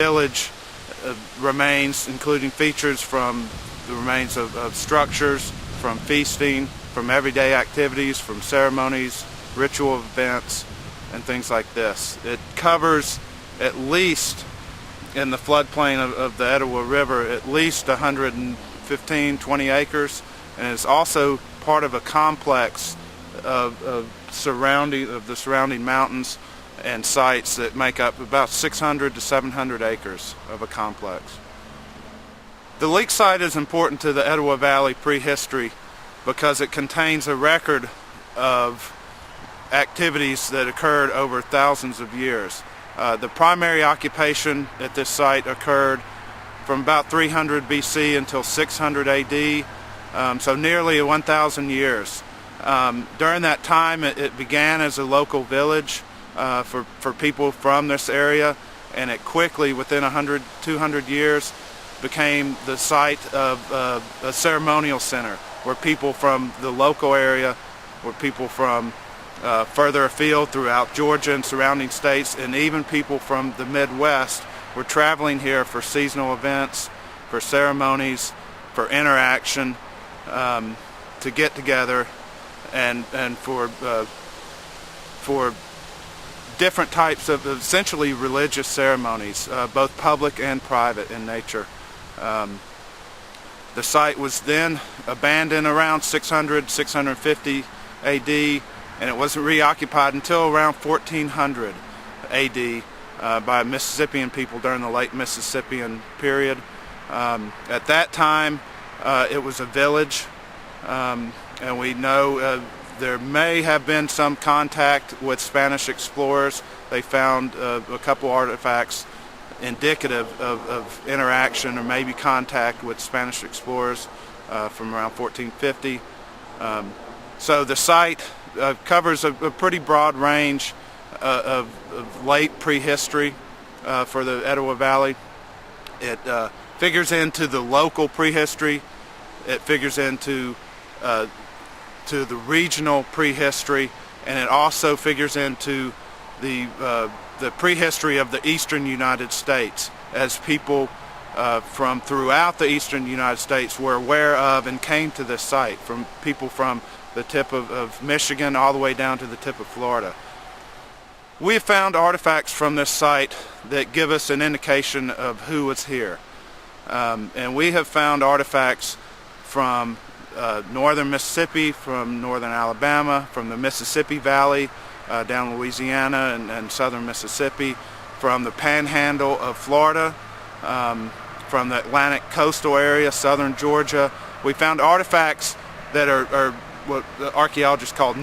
village remains, including features from the remains of structures, from feasting, from everyday activities, from ceremonies, ritual events, and things like this. It covers at least, in the floodplain of the Etowah River, at least 115-20 acres, and it's also part of a complex of the surrounding mountains and sites that make up about 600 to 700 acres of a complex. The leak site is important to the Etowah Valley prehistory because it contains a record of activities that occurred over thousands of years. The primary occupation at this site occurred from about 300 BC until 600 AD, so nearly 1,000 years. During that time it began as a local village for people from this area, and it quickly, within 100-200 years, became the site of a ceremonial center where people from the local area, where people from further afield throughout Georgia and surrounding states, and even people from the Midwest were traveling here for seasonal events, for ceremonies, for interaction, to get together, and for different types of essentially religious ceremonies, both public and private in nature. The site was then abandoned around 650 AD, and it wasn't reoccupied until around 1400 AD by Mississippian people during the late Mississippian period. At that time it was a village, and we know there may have been some contact with Spanish explorers. They found a couple artifacts indicative of interaction or maybe contact with Spanish explorers from around 1450. So the site covers a pretty broad range of late prehistory for the Etowah Valley. It figures into the local prehistory. It figures into to the regional prehistory, and it also figures into the prehistory of the eastern United States, as people from throughout the eastern United States were aware of and came to this site, from people from the tip of Michigan all the way down to the tip of Florida. We have found artifacts from this site that give us an indication of who was here, and we have found artifacts from northern Mississippi, from northern Alabama, from the Mississippi Valley, down Louisiana and southern Mississippi, from the panhandle of Florida, from the Atlantic coastal area, southern Georgia. We found artifacts that are what the archaeologists call